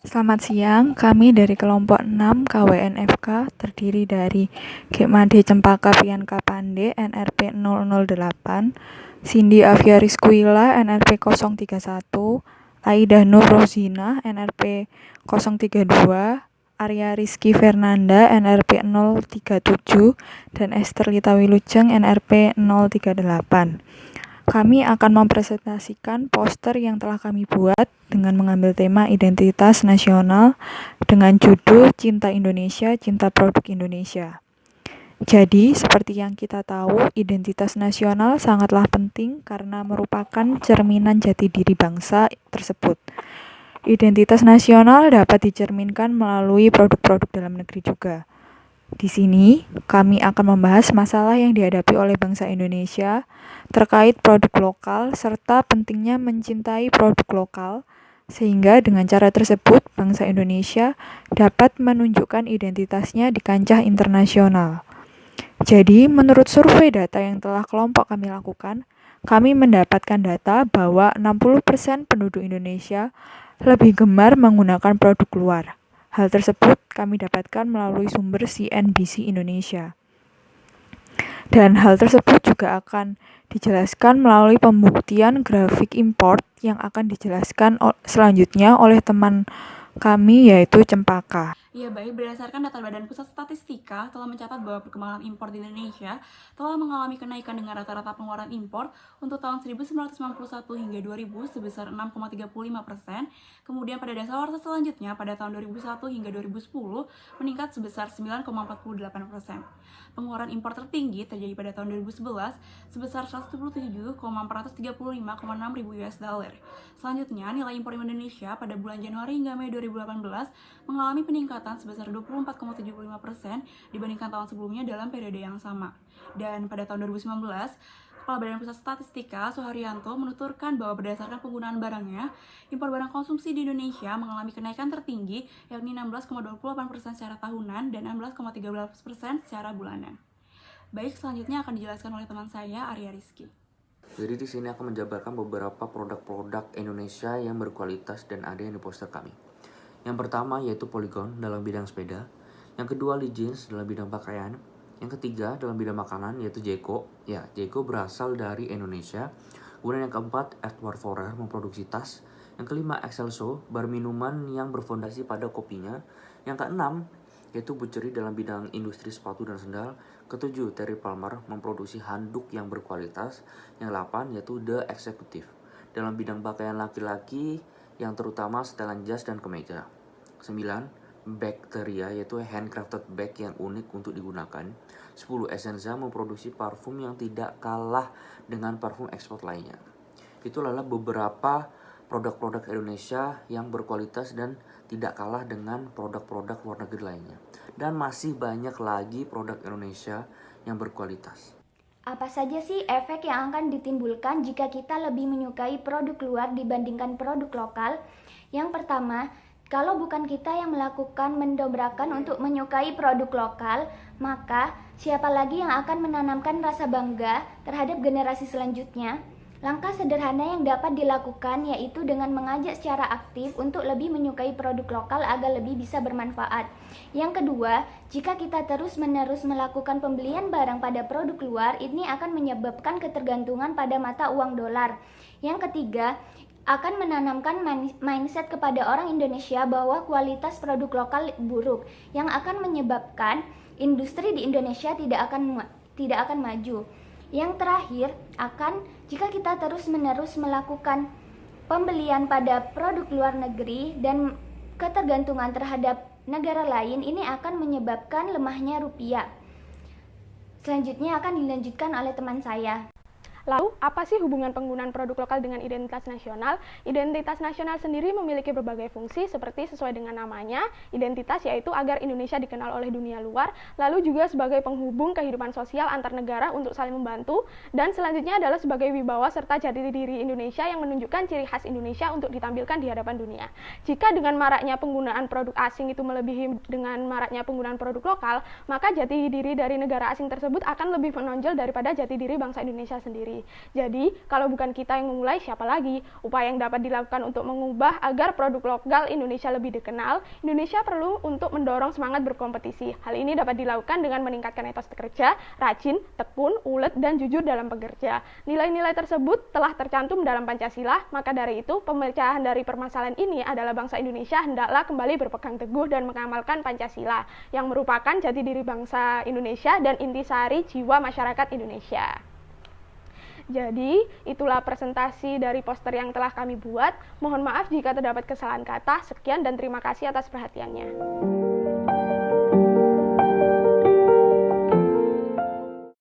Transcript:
Selamat siang, kami dari kelompok 6 KWNFK terdiri dari Gekmade Cempaka Pianka Pande NRP 008, Cindy Avia Rizkuila NRP 031, Aida Nur Rozina NRP 032, Arya Rizky Fernanda NRP 037, dan Esther Lita Wilujeng NRP 038. Kami akan mempresentasikan poster yang telah kami buat dengan mengambil tema identitas nasional dengan judul Cinta Indonesia, Cinta Produk Indonesia. Jadi, seperti yang kita tahu, identitas nasional sangatlah penting karena merupakan cerminan jati diri bangsa tersebut. Identitas nasional dapat dicerminkan melalui produk-produk dalam negeri juga. Di sini, kami akan membahas masalah yang dihadapi oleh bangsa Indonesia terkait produk lokal serta pentingnya mencintai produk lokal, sehingga dengan cara tersebut bangsa Indonesia dapat menunjukkan identitasnya di kancah internasional. Jadi, menurut survei data yang telah kelompok kami lakukan, kami mendapatkan data bahwa 60% penduduk Indonesia lebih gemar menggunakan produk luar. Hal tersebut kami dapatkan melalui sumber CNBC Indonesia. Dan hal tersebut juga akan dijelaskan melalui pembuktian grafik import yang akan dijelaskan selanjutnya oleh teman kami yaitu Cempaka. Ya baik, berdasarkan data Badan Pusat Statistika telah mencatat bahwa perkembangan impor di Indonesia telah mengalami kenaikan dengan rata-rata pengeluaran impor untuk tahun 1991 hingga 2000 sebesar 6,35%, kemudian pada dasawarsa selanjutnya pada tahun 2001 hingga 2010 meningkat sebesar 9,48%. Pengeluaran impor tertinggi terjadi pada tahun 2011 sebesar 127,435,6 ribu US dollar. Selanjutnya, nilai impor Indonesia pada bulan Januari hingga Mei 2018 mengalami peningkatan sebesar 24,75% dibandingkan tahun sebelumnya dalam periode yang sama. Dan pada tahun 2019, Kepala Badan Pusat Statistika Suharyanto menuturkan bahwa berdasarkan penggunaan barangnya, impor barang konsumsi di Indonesia mengalami kenaikan tertinggi yakni 16,28% secara tahunan dan 16,13% secara bulanan. Baik, selanjutnya akan dijelaskan oleh teman saya, Arya Rizky. Jadi di sini aku menjabarkan beberapa produk-produk Indonesia yang berkualitas dan ada yang di poster kami. Yang pertama yaitu Polygon dalam bidang sepeda, yang kedua Legends dalam bidang pakaian, yang ketiga dalam bidang makanan yaitu Jeko. Ya, Jeko berasal dari Indonesia. Kemudian yang keempat Edward Forer memproduksi tas, yang kelima Excelso, bar minuman yang berfondasi pada kopinya, yang keenam yaitu Butchery dalam bidang industri sepatu dan sendal, ketujuh Terry Palmer memproduksi handuk yang berkualitas, yang 8 yaitu The Executive dalam bidang pakaian laki-laki yang terutama setelan jas dan kemeja, 9 Bacteria yaitu handcrafted bag yang unik untuk digunakan, 10 Essenza memproduksi parfum yang tidak kalah dengan parfum ekspor lainnya. Itu adalah beberapa produk-produk Indonesia yang berkualitas dan tidak kalah dengan produk-produk luar negeri lainnya. Dan masih banyak lagi produk Indonesia yang berkualitas. Apa saja sih efek yang akan ditimbulkan jika kita lebih menyukai produk luar dibandingkan produk lokal? Yang pertama, kalau bukan kita yang melakukan mendobrakan untuk menyukai produk lokal, maka siapa lagi yang akan menanamkan rasa bangga terhadap generasi selanjutnya? Langkah sederhana yang dapat dilakukan yaitu dengan mengajak secara aktif untuk lebih menyukai produk lokal agar lebih bisa bermanfaat. Yang kedua, jika kita terus-menerus melakukan pembelian barang pada produk luar, ini akan menyebabkan ketergantungan pada mata uang dolar. Yang ketiga, akan menanamkan mindset kepada orang Indonesia bahwa kualitas produk lokal buruk, yang akan menyebabkan industri di Indonesia tidak akan maju. Yang terakhir, jika kita terus-menerus melakukan pembelian pada produk luar negeri dan ketergantungan terhadap negara lain, ini akan menyebabkan lemahnya rupiah. Selanjutnya akan dilanjutkan oleh teman saya. Lalu, apa sih hubungan penggunaan produk lokal dengan identitas nasional? Identitas nasional sendiri memiliki berbagai fungsi seperti sesuai dengan namanya, identitas yaitu agar Indonesia dikenal oleh dunia luar, lalu juga sebagai penghubung kehidupan sosial antar negara untuk saling membantu, dan selanjutnya adalah sebagai wibawa serta jati diri Indonesia yang menunjukkan ciri khas Indonesia untuk ditampilkan di hadapan dunia. Jika dengan maraknya penggunaan produk asing itu melebihi dengan maraknya penggunaan produk lokal, maka jati diri dari negara asing tersebut akan lebih menonjol daripada jati diri bangsa Indonesia sendiri. sendiri. Jadi, kalau bukan kita yang memulai, siapa lagi? Upaya yang dapat dilakukan untuk mengubah agar produk lokal Indonesia lebih dikenal, Indonesia perlu untuk mendorong semangat berkompetisi. Hal ini dapat dilakukan dengan meningkatkan etos bekerja, rajin, tekun, ulet, dan jujur dalam bekerja. Nilai-nilai tersebut telah tercantum dalam Pancasila, maka dari itu, pemecahan dari permasalahan ini adalah bangsa Indonesia hendaklah kembali berpegang teguh dan mengamalkan Pancasila, yang merupakan jati diri bangsa Indonesia dan intisari jiwa masyarakat Indonesia. Jadi, itulah presentasi dari poster yang telah kami buat. Mohon maaf jika terdapat kesalahan kata. Sekian dan terima kasih atas perhatiannya.